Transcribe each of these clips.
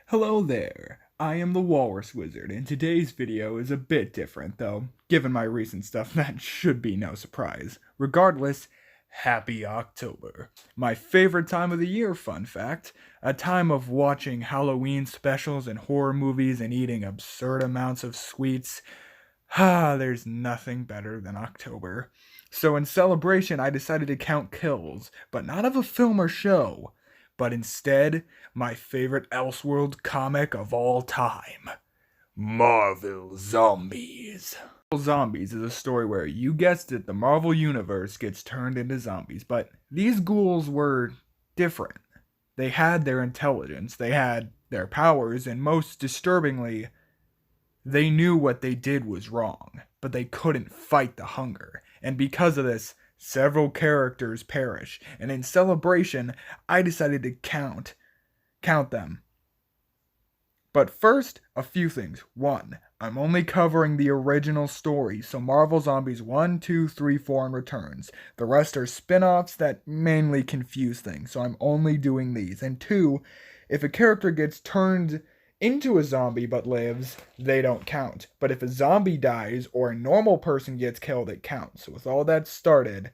Hello there, I am the Walrus Wizard, and today's video is a bit different, though, given my recent stuff that should be no surprise. Regardless, happy October. My favorite time of the year, fun fact. A time of watching Halloween specials and horror movies and eating absurd amounts of sweets. There's nothing better than October. So in celebration, I decided to count kills, but not of a film or show, but instead, my favorite Elseworld comic of all time, Marvel Zombies. Marvel Zombies is a story where, you guessed it, the Marvel Universe gets turned into zombies, but these ghouls were different. They had their intelligence, they had their powers, and most disturbingly, they knew what they did was wrong, but they couldn't fight the hunger, and because of this, several characters perish, and in celebration, I decided to count them. But first, a few things. 1. I'm only covering the original story, so Marvel Zombies 1, 2, 3, 4, and Returns. The rest are spin-offs that mainly confuse things, so I'm only doing these. And 2, if a character gets turned into a zombie but lives, they don't count. But if a zombie dies or a normal person gets killed, it counts. So with all that started,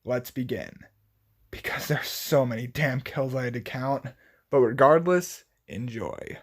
let's begin. Because there's so many damn kills I had to count. But regardless, enjoy.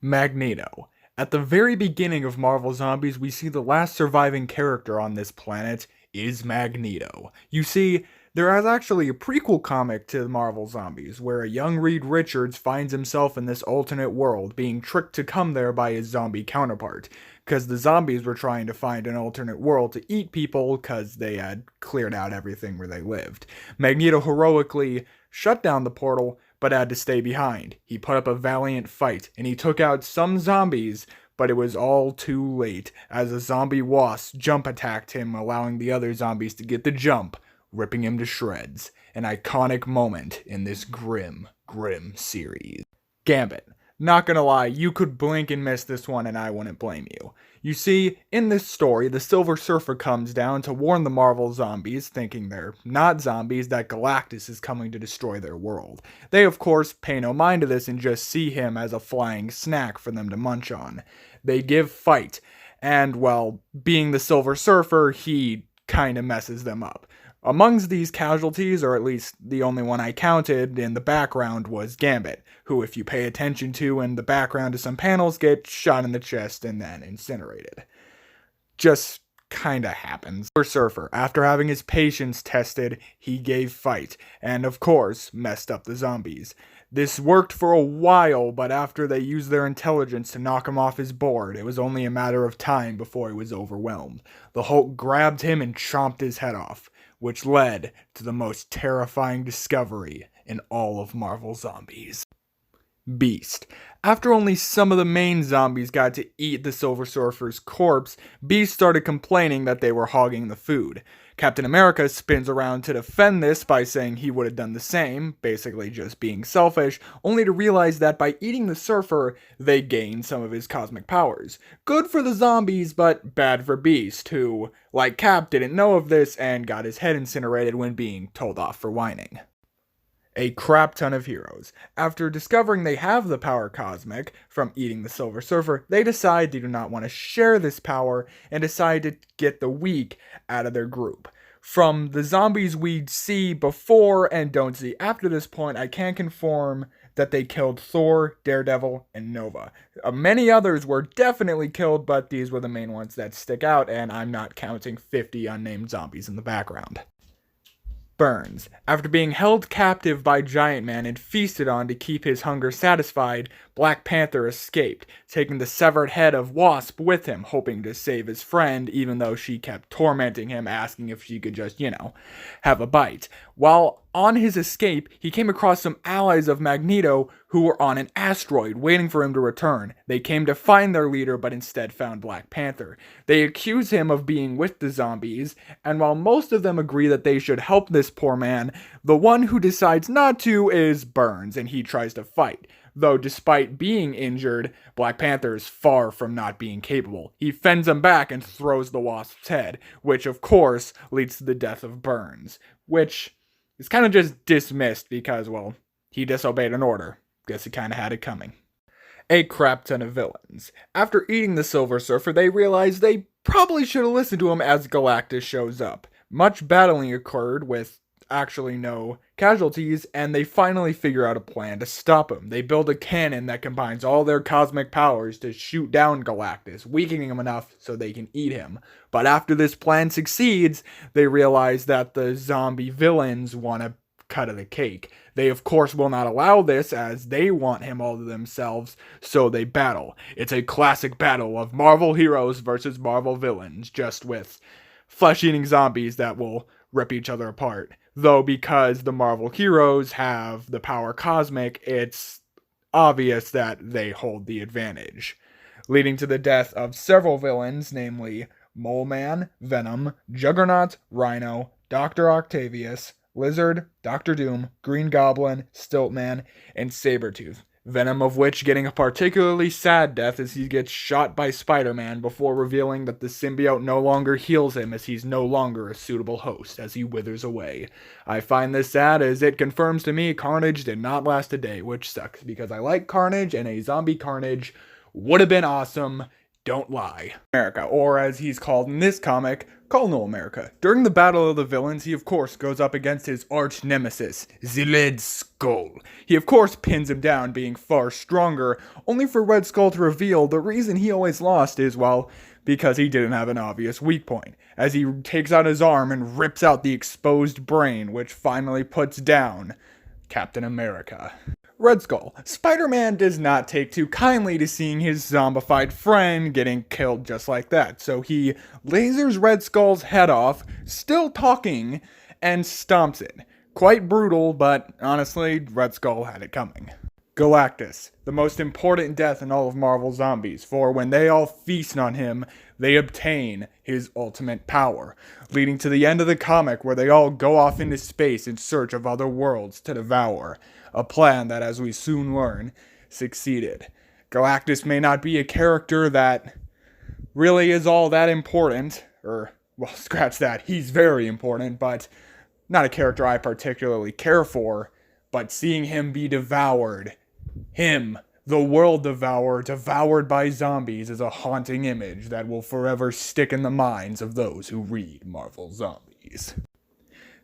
Magneto. At the very beginning of Marvel Zombies, we see the last surviving character on this planet is Magneto. You see, there is actually a prequel comic to Marvel Zombies, where a young Reed Richards finds himself in this alternate world, being tricked to come there by his zombie counterpart, because the zombies were trying to find an alternate world to eat people because they had cleared out everything where they lived. Magneto heroically shut down the portal, but had to stay behind. He put up a valiant fight, and he took out some zombies, but it was all too late, as a zombie wasp jump attacked him, allowing the other zombies to get the jump, ripping him to shreds. An iconic moment in this grim series. Gambit. Not gonna lie, you could blink and miss this one and I wouldn't blame you. You see, in this story, the Silver Surfer comes down to warn the Marvel Zombies, thinking they're not zombies, that Galactus is coming to destroy their world. They, of course, pay no mind to this and just see him as a flying snack for them to munch on. They give fight, and, well, being the Silver Surfer, he kinda messes them up. Amongst these casualties, or at least the only one I counted in the background, was Gambit, who, if you pay attention to in the background to some panels, gets shot in the chest and then incinerated. Just kinda happens. Surfer, after having his patience tested, he gave fight, and of course, messed up the zombies. This worked for a while, but after they used their intelligence to knock him off his board, it was only a matter of time before he was overwhelmed. The Hulk grabbed him and chomped his head off, which led to the most terrifying discovery in all of Marvel Zombies. Beast. After only some of the main zombies got to eat the Silver Surfer's corpse, Beast started complaining that they were hogging the food. Captain America spins around to defend this by saying he would have done the same, basically just being selfish, only to realize that by eating the Surfer, they gained some of his cosmic powers. Good for the zombies, but bad for Beast, who, like Cap, didn't know of this and got his head incinerated when being told off for whining. A crap ton of heroes. After discovering they have the power cosmic from eating the Silver Surfer, they decide they do not want to share this power and decide to get the weak out of their group. From the zombies we see before and don't see after this point, I can confirm that they killed Thor, Daredevil, and Nova. Many others were definitely killed, but these were the main ones that stick out, and I'm not counting 50 unnamed zombies in the background. Burns. After being held captive by Giant Man and feasted on to keep his hunger satisfied, Black Panther escaped, taking the severed head of Wasp with him, hoping to save his friend, even though she kept tormenting him, asking if she could just, have a bite. While on his escape, he came across some allies of Magneto who were on an asteroid waiting for him to return. They came to find their leader, but instead found Black Panther. They accuse him of being with the zombies, and while most of them agree that they should help this poor man, the one who decides not to is Burns, and he tries to fight. Though despite being injured, Black Panther is far from not being capable. He fends him back and throws the Wasp's head, which of course leads to the death of Burns, which is kind of just dismissed because, well, he disobeyed an order. Guess he kind of had it coming. a crap ton of villains. After eating the Silver Surfer, they realize they probably should have listened to him as Galactus shows up. Much battling occurred with actually no casualties, and they finally figure out a plan to stop him. They build a cannon that combines all their cosmic powers to shoot down Galactus, weakening him enough so they can eat him. But after this plan succeeds, they realize that the zombie villains want a cut of the cake. They of course will not allow this, as they want him all to themselves, so they battle. It's a classic battle of Marvel heroes versus Marvel villains, just with flesh-eating zombies that will rip each other apart. Though because the Marvel heroes have the power cosmic, it's obvious that they hold the advantage, leading to the death of several villains, namely Mole Man, Venom, Juggernaut, Rhino, Dr. Octavius, Lizard, Doctor Doom, Green Goblin, Stiltman, and Sabretooth. Venom of which getting a particularly sad death as he gets shot by Spider-Man before revealing that the symbiote no longer heals him as he's no longer a suitable host as he withers away. I find this sad as it confirms to me Carnage did not last a day, which sucks because I like Carnage and a zombie Carnage would have been awesome. Don't lie. America, or as he's called in this comic, Colonel America. During the Battle of the Villains, he of course goes up against his arch nemesis, the Red Skull. He of course pins him down, being far stronger, only for Red Skull to reveal the reason he always lost is, well, because he didn't have an obvious weak point, as he takes out his arm and rips out the exposed brain, which finally puts down Captain America. Red Skull. Spider-Man does not take too kindly to seeing his zombified friend getting killed just like that, so he lasers Red Skull's head off, still talking, and stomps it. Quite brutal, but honestly, Red Skull had it coming. Galactus, the most important death in all of Marvel Zombies, for when they all feast on him, they obtain his ultimate power, leading to the end of the comic where they all go off into space in search of other worlds to devour. A plan that, as we soon learn, succeeded. Galactus may not be a character that really is all that important, or, well, scratch that, he's very important, but not a character I particularly care for, but seeing him be devoured, him, the world devoured by zombies, is a haunting image that will forever stick in the minds of those who read Marvel Zombies.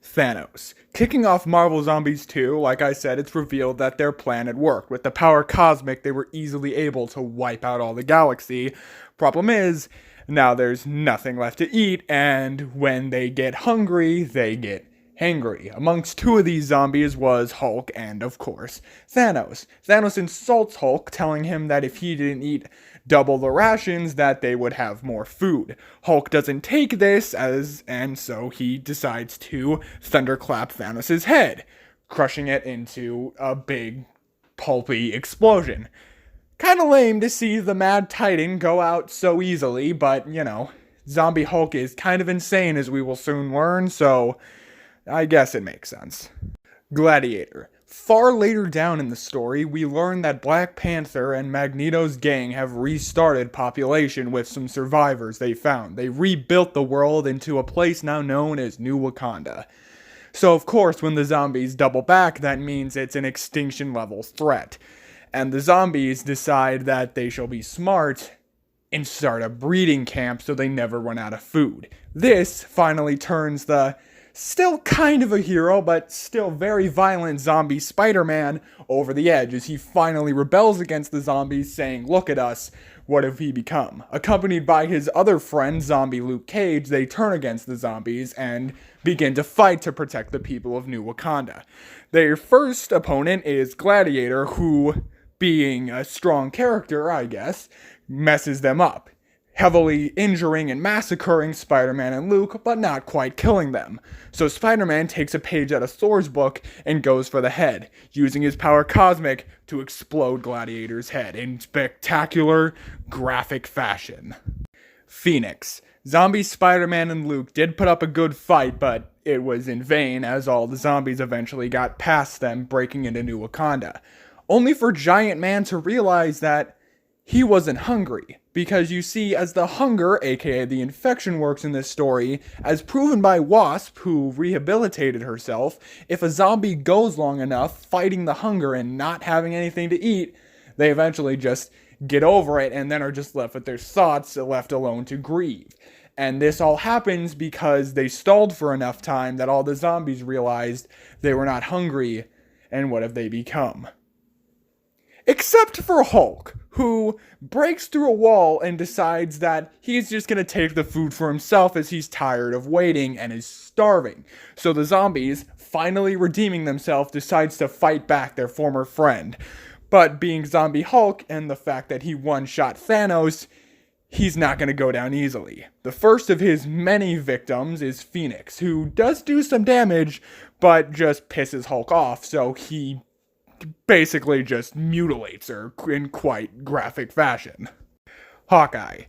Thanos. Kicking off Marvel Zombies 2, like I said, it's revealed that their plan had worked. With the power cosmic, they were easily able to wipe out all the galaxy. Problem is, now there's nothing left to eat, and when they get hungry, they get hangry. Amongst two of these zombies was Hulk and, of course, Thanos. Thanos insults Hulk, telling him that if he didn't eat double the rations, that they would have more food. Hulk doesn't take this, and so he decides to thunderclap Thanos' head, crushing it into a big, pulpy explosion. Kinda lame to see the Mad Titan go out so easily, but, you know, Zombie Hulk is kind of insane, as we will soon learn, so I guess it makes sense. Gladiator. Far later down in the story, we learn that Black Panther and Magneto's gang have restarted population with some survivors they found. They rebuilt the world into a place now known as New Wakanda. So of course, when the zombies double back, that means it's an extinction level threat. And the zombies decide that they shall be smart and start a breeding camp so they never run out of food. This finally turns the still kind of a hero, but still very violent zombie Spider-Man over the edge as he finally rebels against the zombies, saying, "Look at us, what have we become?" Accompanied by his other friend, zombie Luke Cage, they turn against the zombies and begin to fight to protect the people of New Wakanda. Their first opponent is Gladiator, who, being a strong character, I guess, messes them up, heavily injuring and massacring Spider-Man and Luke, but not quite killing them. So Spider-Man takes a page out of Thor's book and goes for the head, using his power cosmic to explode Gladiator's head in spectacular, graphic fashion. Phoenix. Zombie Spider-Man and Luke did put up a good fight, but it was in vain, as all the zombies eventually got past them, breaking into New Wakanda. Only for Giant Man to realize that he wasn't hungry, because you see, as the hunger, aka the infection, works in this story, as proven by Wasp, who rehabilitated herself, if a zombie goes long enough fighting the hunger and not having anything to eat, They eventually just get over it and then are just left with their thoughts, left alone to grieve. And this all happens because they stalled for enough time that all the zombies realized they were not hungry, and what have they become? Except for Hulk, who breaks through a wall and decides that he's just going to take the food for himself as he's tired of waiting and is starving. So the zombies, finally redeeming themselves, decides to fight back their former friend. But being Zombie Hulk and the fact that he one-shot Thanos, he's not going to go down easily. The first of his many victims is Phoenix, who does do some damage, but just pisses Hulk off, so he basically just mutilates her in quite graphic fashion. Hawkeye.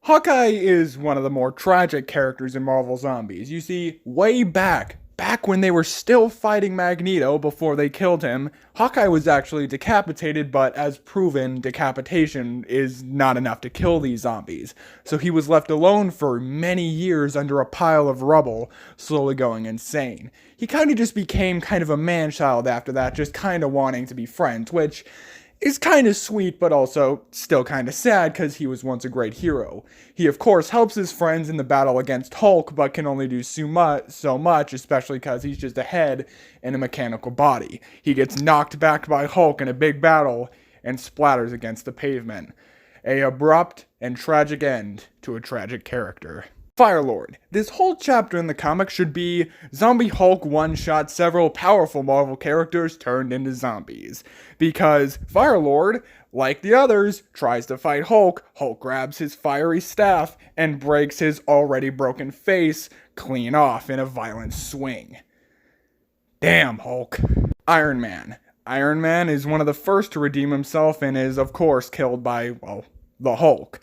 Hawkeye is one of the more tragic characters in Marvel Zombies. You see, way back when they were still fighting Magneto before they killed him, Hawkeye was actually decapitated, but as proven, decapitation is not enough to kill these zombies. So he was left alone for many years under a pile of rubble, slowly going insane. He kind of just became kind of a man-child after that, just kind of wanting to be friends, which is kind of sweet, but also still kind of sad because he was once a great hero. He, of course, helps his friends in the battle against Hulk, but can only do so much, especially because he's just a head in a mechanical body. He gets knocked back by Hulk in a big battle and splatters against the pavement. An abrupt and tragic end to a tragic character. Firelord. This whole chapter in the comic should be Zombie Hulk one-shot several powerful Marvel characters turned into zombies. Because Firelord, like the others, tries to fight Hulk. Hulk grabs his fiery staff and breaks his already broken face clean off in a violent swing. Damn, Hulk. Iron Man. Iron Man is one of the first to redeem himself and is, of course, killed by, well, the Hulk.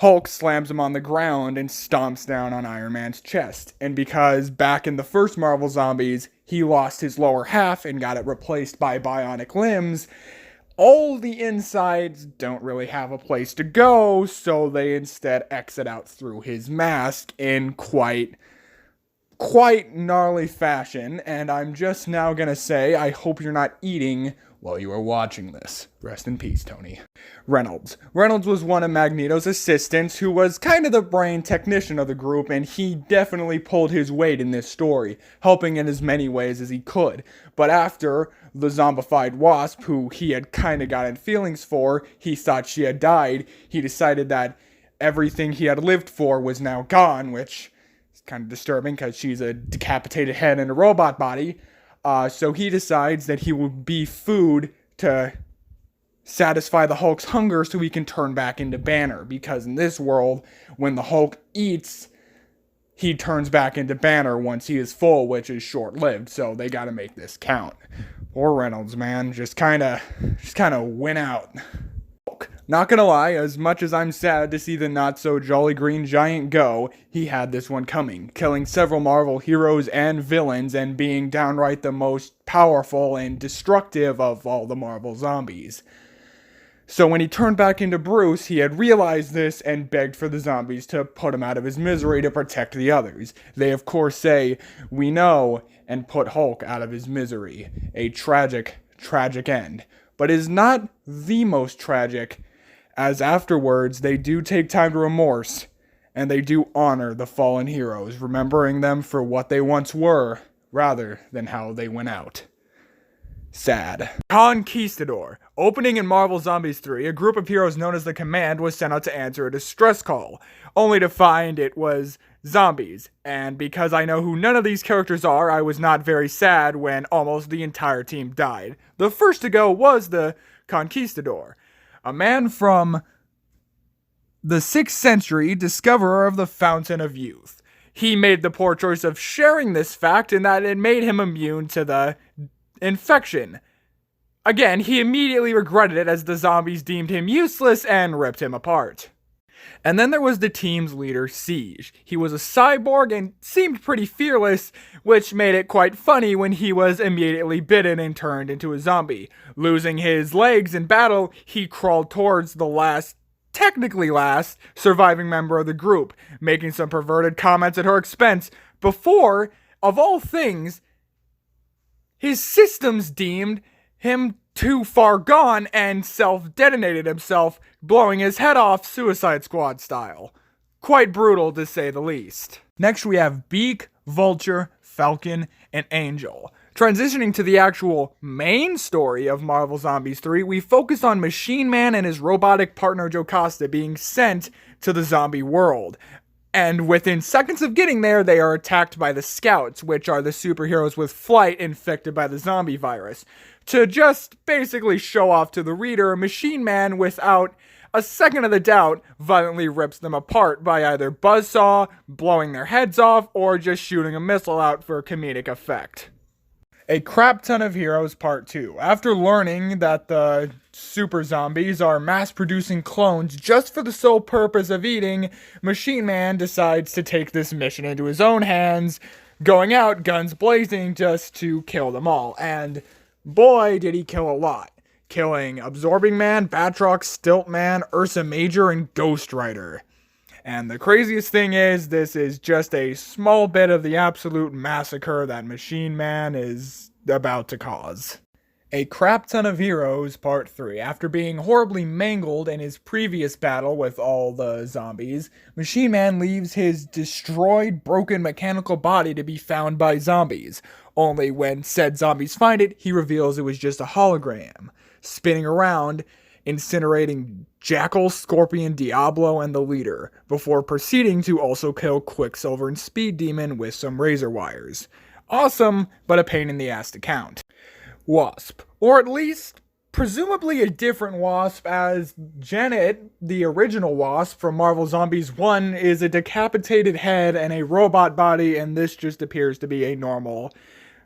Hulk slams him on the ground and stomps down on Iron Man's chest. And because back in the first Marvel Zombies, he lost his lower half and got it replaced by bionic limbs, all the insides don't really have a place to go, so they instead exit out through his mask in quite gnarly fashion. And I'm just now gonna say, I hope you're not eating while you are watching this. Rest in peace, Tony. Reynolds. Reynolds was one of Magneto's assistants who was kind of the brain technician of the group, and he definitely pulled his weight in this story, helping in as many ways as he could. But after the zombified Wasp, who he had kind of gotten feelings for, he thought she had died, he decided that everything he had lived for was now gone, which is kind of disturbing because she's a decapitated head in a robot body. So he decides that he will be food to satisfy the Hulk's hunger so he can turn back into Banner. Because in this world, when the Hulk eats, he turns back into Banner once he is full, which is short-lived. So they gotta make this count. Poor Reynolds, man. Just kinda went out. Not gonna lie, as much as I'm sad to see the not-so-jolly green giant go, he had this one coming, killing several Marvel heroes and villains and being downright the most powerful and destructive of all the Marvel zombies. So when he turned back into Bruce, he had realized this and begged for the zombies to put him out of his misery to protect the others. They of course say, "We know," and put Hulk out of his misery. A tragic, tragic end. But it is not the most tragic, as afterwards they do take time to remorse, and they do honor the fallen heroes, remembering them for what they once were, rather than how they went out. Sad. Conquistador. Opening in Marvel Zombies 3, a group of heroes known as the Command was sent out to answer a distress call, only to find it was zombies. And because I know who none of these characters are, I was not very sad when almost the entire team died. The first to go was the Conquistador, a man from the 6th century, discoverer of the Fountain of Youth. He made the poor choice of sharing this fact in that it made him immune to the infection. Again, he immediately regretted it as the zombies deemed him useless and ripped him apart. And then there was the team's leader, Siege. He was a cyborg and seemed pretty fearless, which made it quite funny when he was immediately bitten and turned into a zombie. Losing his legs in battle, he crawled towards the technically last, surviving member of the group, making some perverted comments at her expense before, of all things, his systems deemed him too far gone and self-detonated himself, blowing his head off Suicide Squad style. Quite brutal to say the least. Next we have Beak, Vulture, Falcon, and Angel. Transitioning to the actual main story of Marvel Zombies 3, we focus on Machine Man and his robotic partner Jocasta being sent to the zombie world. And within seconds of getting there, they are attacked by the Scouts, which are the superheroes with flight infected by the zombie virus. To just basically show off to the reader, Machine Man, without a second of the doubt, violently rips them apart by either buzzsaw, blowing their heads off, or just shooting a missile out for comedic effect. A Crap Ton of Heroes Part 2. After learning that the super zombies are mass-producing clones just for the sole purpose of eating, Machine Man decides to take this mission into his own hands, going out guns blazing just to kill them all. And boy, did he kill a lot. Killing Absorbing Man, Batroc, Stilt Man, Ursa Major, and Ghost Rider. And the craziest thing is, this is just a small bit of the absolute massacre that Machine Man is about to cause. A Crap Ton of Heroes Part 3. After being horribly mangled in his previous battle with all the zombies, Machine Man leaves his destroyed, broken mechanical body to be found by zombies. Only when said zombies find it, he reveals it was just a hologram, spinning around, incinerating Jackal, Scorpion, Diablo, and the leader, before proceeding to also kill Quicksilver and Speed Demon with some razor wires. Awesome, but a pain in the ass to count. Wasp, or at least presumably a different Wasp, as Janet, the original Wasp from Marvel Zombies 1, is a decapitated head and a robot body, and this just appears to be a normal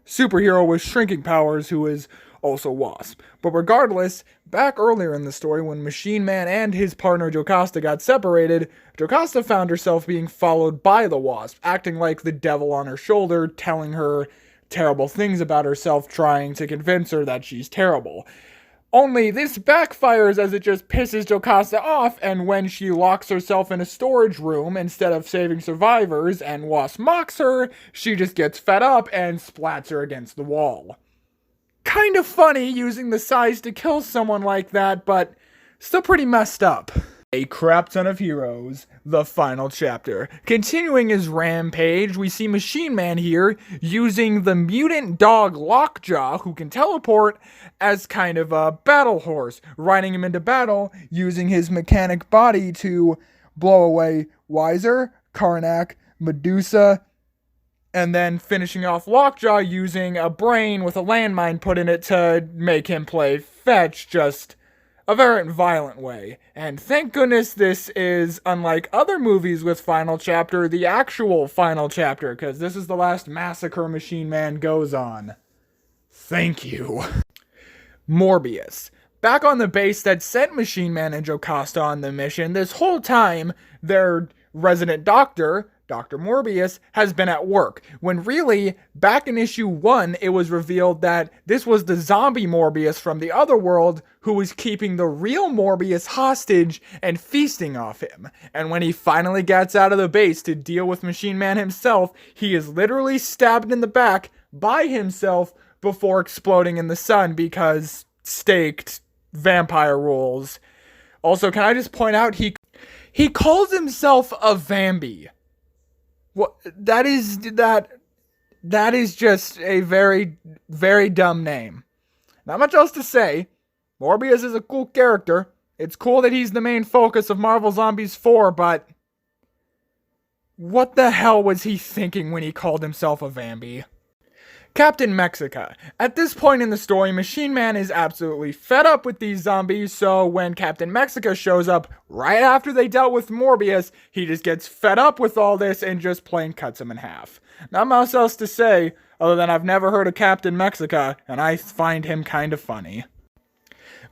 superhero with shrinking powers who is also Wasp. But regardless, back earlier in the story when Machine Man and his partner Jocasta got separated, Jocasta found herself being followed by the Wasp, acting like the devil on her shoulder, telling her terrible things about herself, trying to convince her that she's terrible. Only this backfires as it just pisses Jocasta off, and when she locks herself in a storage room instead of saving survivors and Wasp mocks her, she just gets fed up and splats her against the wall. Kind of funny using the size to kill someone like that, but still pretty messed up. A Crap Ton of Heroes, the final chapter. Continuing his rampage, we see Machine Man here using the mutant dog Lockjaw, who can teleport, as kind of a battle horse, riding him into battle, using his mechanic body to blow away Weiser, Karnak, Medusa, and then finishing off Lockjaw using a brain with a landmine put in it to make him play fetch, just a very violent way. And thank goodness this is, unlike other movies with Final Chapter, the actual final chapter, because this is the last massacre Machine Man goes on. Thank you. Morbius. Back on the base that sent Machine Man and Jocasta on the mission, this whole time, their resident doctor, Dr. Morbius, has been at work, when really, back in issue 1, it was revealed that this was the zombie Morbius from the other world who was keeping the real Morbius hostage and feasting off him. And when he finally gets out of the base to deal with Machine Man himself, he is literally stabbed in the back by himself before exploding in the sun because staked vampire rules. Also, can I just point out, he calls himself a Vambi. What that is just a very, very dumb name. Not much else to say. Morbius is a cool character. It's cool that he's the main focus of Marvel Zombies 4, but what the hell was he thinking when he called himself a Vambi? Captain Mexica. At this point in the story, Machine Man is absolutely fed up with these zombies, so when Captain Mexica shows up right after they dealt with Morbius, he just gets fed up with all this and just plain cuts him in half. Not much else to say, other than I've never heard of Captain Mexica, and I find him kind of funny.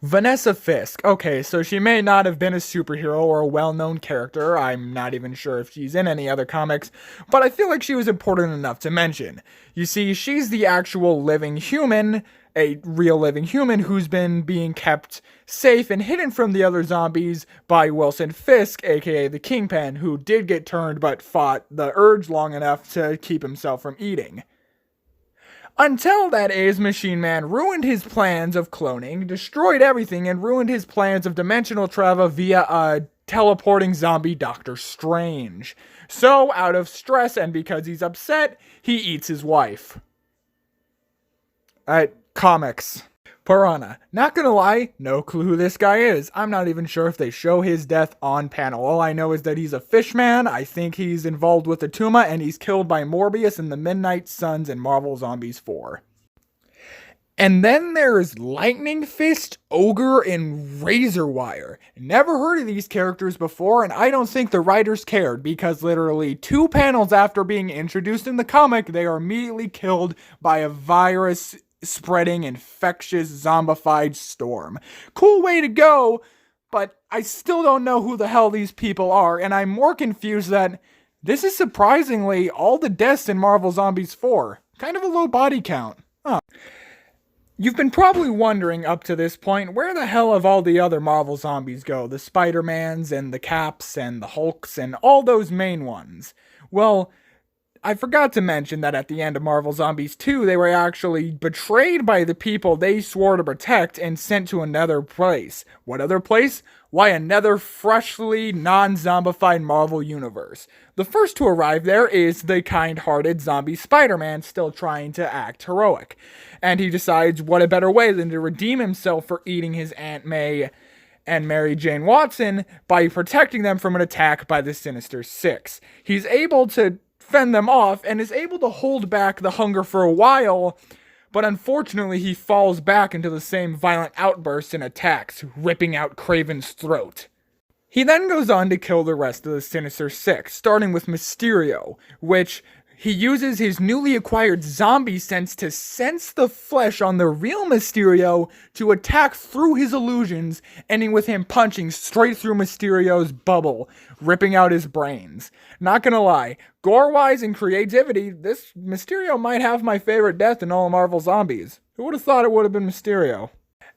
Vanessa Fisk. Okay, so she may not have been a superhero or a well-known character. I'm not even sure if she's in any other comics, but I feel like she was important enough to mention. You see, she's the actual living human, a real living human who's been being kept safe and hidden from the other zombies by Wilson Fisk, aka the Kingpin, who did get turned but fought the urge long enough to keep himself from eating. Until that is, Machine Man ruined his plans of cloning, destroyed everything, and ruined his plans of dimensional travel via a teleporting zombie Doctor Strange. So, out of stress and because he's upset, he eats his wife. Comics. Piranha. Not gonna lie, no clue who this guy is. I'm not even sure if they show his death on panel. All I know is that he's a fishman. I think he's involved with Attuma, and he's killed by Morbius in the Midnight Suns and Marvel Zombies 4. And then there's Lightning Fist, Ogre, and Razor Wire. Never heard of these characters before, and I don't think the writers cared, because literally 2 panels after being introduced in the comic, they are immediately killed by a virus spreading infectious zombified storm. Cool way to go, but I still don't know who the hell these people are, and I'm more confused that this is surprisingly all the deaths in Marvel Zombies 4. Kind of a low body count. Huh. You've been probably wondering up to this point, where the hell have all the other Marvel Zombies go? The Spider-Mans and the Caps and the Hulks and all those main ones. Well, I forgot to mention that at the end of Marvel Zombies 2, they were actually betrayed by the people they swore to protect and sent to another place. What other place? Why, another freshly non-zombified Marvel universe. The first to arrive there is the kind-hearted zombie Spider-Man still trying to act heroic. And he decides what a better way than to redeem himself for eating his Aunt May and Mary Jane Watson by protecting them from an attack by the Sinister Six. He's able to fend them off and is able to hold back the hunger for a while, but unfortunately he falls back into the same violent outbursts and attacks, ripping out Kraven's throat. He then goes on to kill the rest of the Sinister Six, starting with Mysterio, which he uses his newly acquired zombie sense to sense the flesh on the real Mysterio to attack through his illusions, ending with him punching straight through Mysterio's bubble, ripping out his brains. Not gonna lie, gore-wise and creativity, this Mysterio might have my favorite death in all Marvel Zombies. Who would have thought it would have been Mysterio?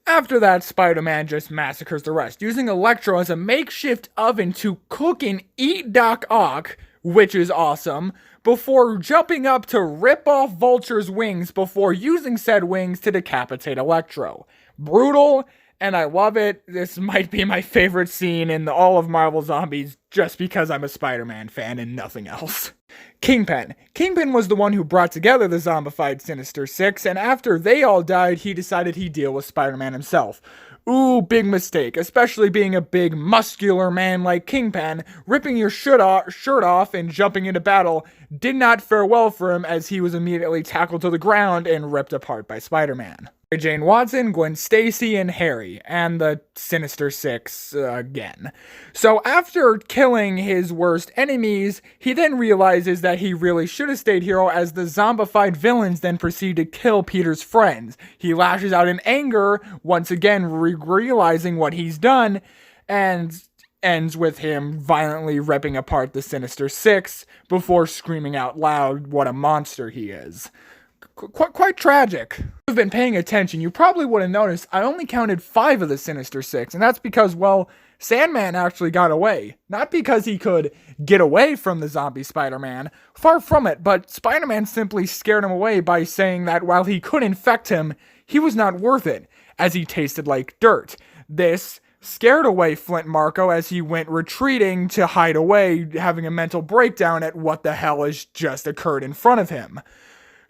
After that, Spider-Man just massacres the rest, using Electro as a makeshift oven to cook and eat Doc Ock, which is awesome, before jumping up to rip off Vulture's wings before using said wings to decapitate Electro. Brutal, and I love it. This might be my favorite scene in all of Marvel Zombies just because I'm a Spider-Man fan and nothing else. Kingpin. Kingpin was the one who brought together the zombified Sinister Six, and after they all died, he decided he'd deal with Spider-Man himself. Ooh, big mistake, especially being a big, muscular man like Kingpin. Ripping your shirt off and jumping into battle did not fare well for him, as he was immediately tackled to the ground and ripped apart by Spider-Man. Jane Watson, Gwen Stacy, and Harry, and the Sinister Six again. So after killing his worst enemies, he then realizes that he really should have stayed hero, as the zombified villains then proceed to kill Peter's friends. He lashes out in anger, once again realizing what he's done, and ends with him violently ripping apart the Sinister Six before screaming out loud what a monster he is. Quite tragic. If you've been paying attention, you probably would have noticed I only counted 5 of the Sinister Six, and that's because, well, Sandman actually got away. Not because he could get away from the zombie Spider-Man, far from it, but Spider-Man simply scared him away by saying that while he could infect him, he was not worth it, as he tasted like dirt. This scared away Flint Marko as he went retreating to hide away, having a mental breakdown at what the hell has just occurred in front of him.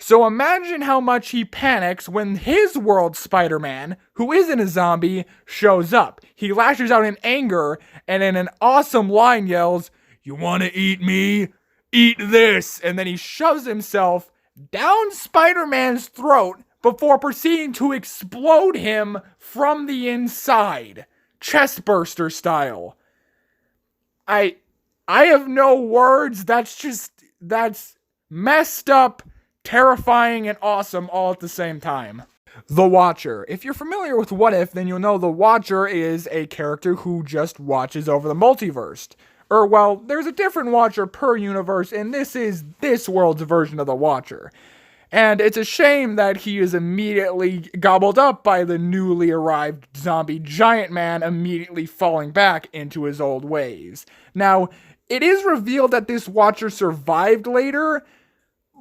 So imagine how much he panics when his world Spider-Man, who isn't a zombie, shows up. He lashes out in anger and in an awesome line yells, "You want to eat me? Eat this!" And then he shoves himself down Spider-Man's throat before proceeding to explode him from the inside. Chestburster style. I have no words. That's messed up, terrifying, and awesome all at the same time. The Watcher. If you're familiar with What If, then you'll know the Watcher is a character who just watches over the multiverse. Well, there's a different Watcher per universe, and this is this world's version of the Watcher. And it's a shame that he is immediately gobbled up by the newly arrived zombie giant man, immediately falling back into his old ways. Now, it is revealed that this Watcher survived later,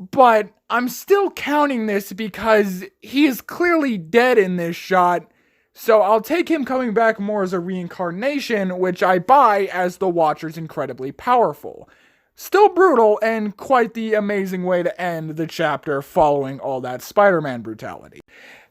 But I'm still counting this because he is clearly dead in this shot, so I'll take him coming back more as a reincarnation, which I buy as the Watcher's incredibly powerful. Still brutal, and quite the amazing way to end the chapter following all that Spider-Man brutality.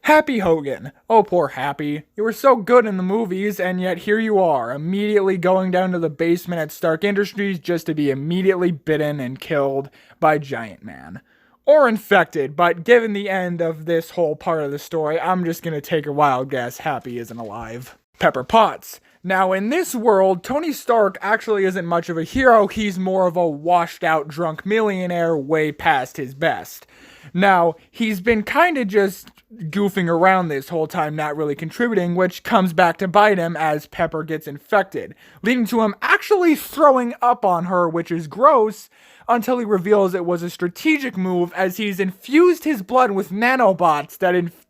Happy Hogan. Oh, poor Happy. You were so good in the movies, and yet here you are, immediately going down to the basement at Stark Industries just to be immediately bitten and killed by Giant Man. Or infected, but given the end of this whole part of the story, I'm just gonna take a wild guess Happy isn't alive. Pepper Potts. Now, in this world, Tony Stark actually isn't much of a hero, he's more of a washed-out drunk millionaire way past his best. Now, he's been kinda just goofing around this whole time, not really contributing, which comes back to bite him as Pepper gets infected, leading to him actually throwing up on her, which is gross, until he reveals it was a strategic move as he's infused his blood with nanobots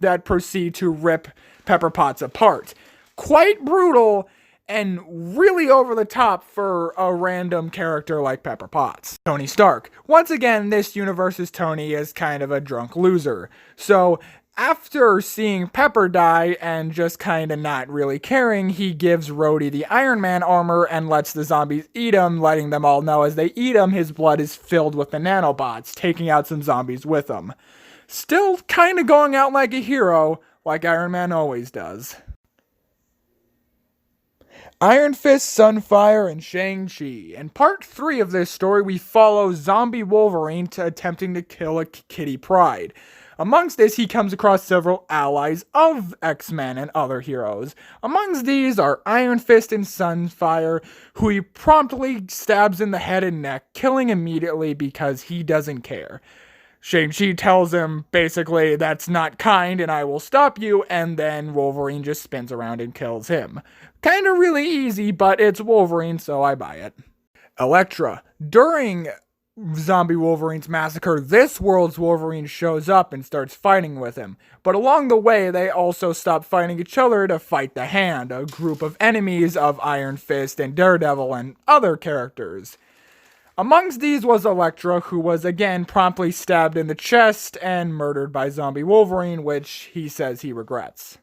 that proceed to rip Pepper Potts apart. Quite brutal, and really over the top for a random character like Pepper Potts. Tony Stark. Once again, this universe's Tony is kind of a drunk loser. So, after seeing Pepper die and just kinda not really caring, he gives Rhodey the Iron Man armor and lets the zombies eat him, letting them all know as they eat him, his blood is filled with the nanobots, taking out some zombies with him. Still kinda going out like a hero, like Iron Man always does. Iron Fist, Sunfire, and Shang-Chi. In part 3 of this story, we follow Zombie Wolverine attempting to kill a Kitty Pryde. Amongst this, he comes across several allies of X-Men and other heroes. Amongst these are Iron Fist and Sunfire, who he promptly stabs in the head and neck, killing immediately because he doesn't care. Shang-Chi tells him, basically, that's not kind and I will stop you, and then Wolverine just spins around and kills him. Kinda really easy, but it's Wolverine, so I buy it. Elektra. During Zombie Wolverine's massacre, this world's Wolverine shows up and starts fighting with him. But along the way, they also stop fighting each other to fight the Hand, a group of enemies of Iron Fist and Daredevil and other characters. Amongst these was Elektra, who was again promptly stabbed in the chest and murdered by Zombie Wolverine, which he says he regrets.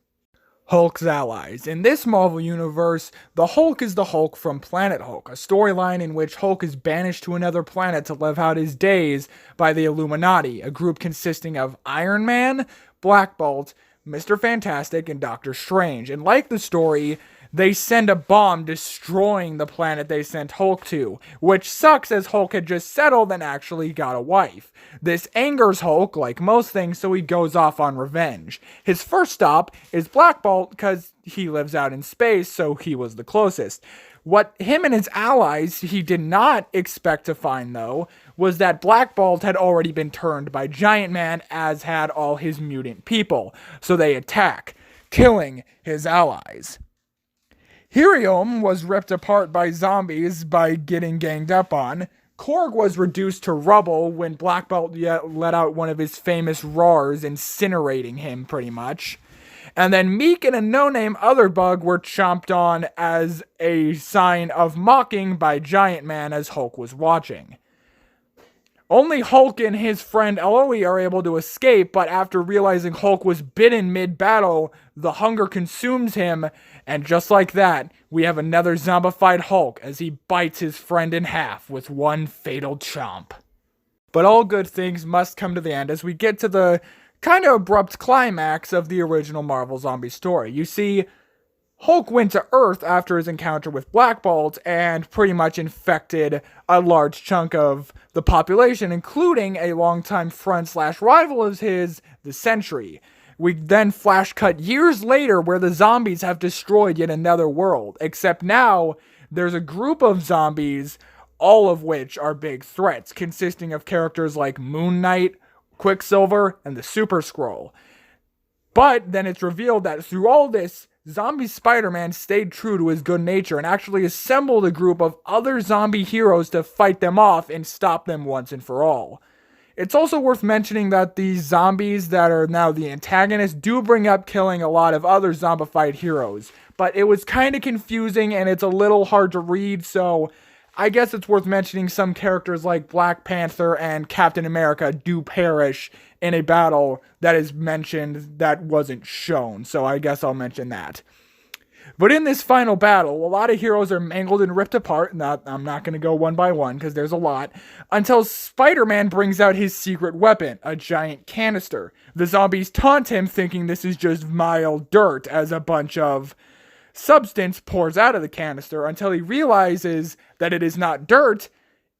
Hulk's allies. In this Marvel universe, the Hulk is the Hulk from Planet Hulk, a storyline in which Hulk is banished to another planet to live out his days by the Illuminati, a group consisting of Iron Man, Black Bolt, Mr. Fantastic, and Doctor Strange. And like the story, they send a bomb destroying the planet they sent Hulk to, which sucks as Hulk had just settled and actually got a wife. This angers Hulk, like most things, so he goes off on revenge. His first stop is Black Bolt, because he lives out in space, so he was the closest. What him and his allies he did not expect to find, though, was that Black Bolt had already been turned by Giant Man, as had all his mutant people. So they attack, killing his allies. Helium was ripped apart by zombies by getting ganged up on. Korg was reduced to rubble when Black Bolt let out one of his famous roars, incinerating him pretty much. And then Meek and a no-name other bug were chomped on as a sign of mocking by Giant Man as Hulk was watching. Only Hulk and his friend Eloy are able to escape, but after realizing Hulk was bitten mid-battle, the hunger consumes him, and just like that, we have another zombified Hulk as he bites his friend in half with one fatal chomp. But all good things must come to the end as we get to the kind of abrupt climax of the original Marvel Zombie story. You see, Hulk went to Earth after his encounter with Black Bolt and pretty much infected a large chunk of the population, including a longtime friend/rival of his, the Sentry. We then flash cut years later where the zombies have destroyed yet another world, except now there's a group of zombies, all of which are big threats, consisting of characters like Moon Knight, Quicksilver, and the Super Skrull. But then it's revealed that through all this, Zombie Spider-Man stayed true to his good nature and actually assembled a group of other zombie heroes to fight them off and stop them once and for all. It's also worth mentioning that these zombies that are now the antagonists do bring up killing a lot of other zombified heroes, but it was kind of confusing and it's a little hard to read, so I guess it's worth mentioning some characters like Black Panther and Captain America do perish in a battle that is mentioned that wasn't shown, so I guess I'll mention that. But in this final battle, a lot of heroes are mangled and ripped apart. I'm not going to go one by one because there's a lot. Until Spider-Man brings out his secret weapon, a giant canister. The zombies taunt him thinking this is just mild dirt as a bunch of substance pours out of the canister until he realizes that it is not dirt,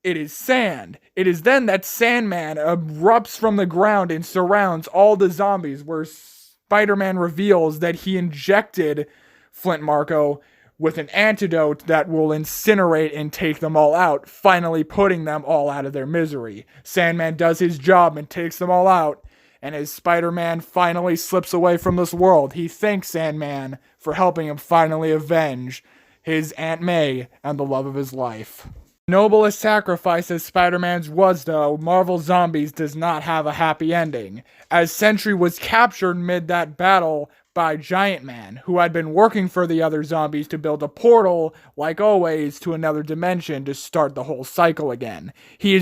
it is sand. It is then that Sandman erupts from the ground and surrounds all the zombies, where Spider-Man reveals that he injected Flint Marko with an antidote that will incinerate and take them all out, finally putting them all out of their misery. Sandman does his job and takes them all out, and as Spider-Man finally slips away from this world, he thanks Sandman for helping him finally avenge his Aunt May and the love of his life. Noblest sacrifice as Spider-Man's was, though, Marvel Zombies does not have a happy ending, as Sentry was captured mid that battle by Giant Man, who had been working for the other zombies to build a portal, like always, to another dimension to start the whole cycle again. He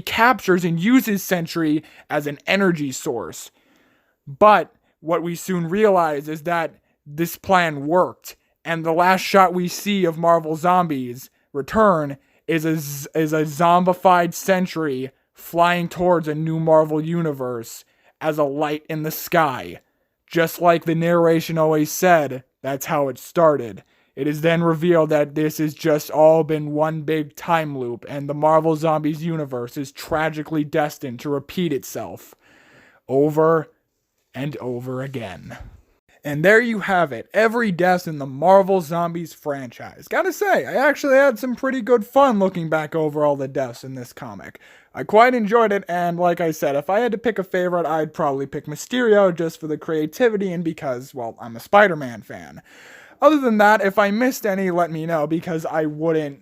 captures and uses Sentry as an energy source. But what we soon realize is that this plan worked, and the last shot we see of Marvel Zombies Return is a zombified Sentry flying towards a new Marvel universe as a light in the sky. Just like the narration always said, that's how it started. It is then revealed that this has just all been one big time loop, and the Marvel Zombies universe is tragically destined to repeat itself over and over again. And there you have it, every death in the Marvel Zombies franchise. Gotta say, I actually had some pretty good fun looking back over all the deaths in this comic. I quite enjoyed it, and like I said, if I had to pick a favorite, I'd probably pick Mysterio just for the creativity and because, well, I'm a Spider-Man fan. Other than that, if I missed any, let me know, because I wouldn't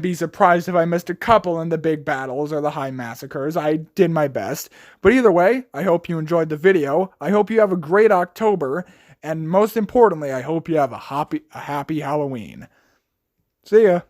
be surprised if I missed a couple in the big battles or the high massacres. I did my best. But either way, I hope you enjoyed the video. I hope you have a great October. And most importantly, I hope you have a happy Halloween. See ya.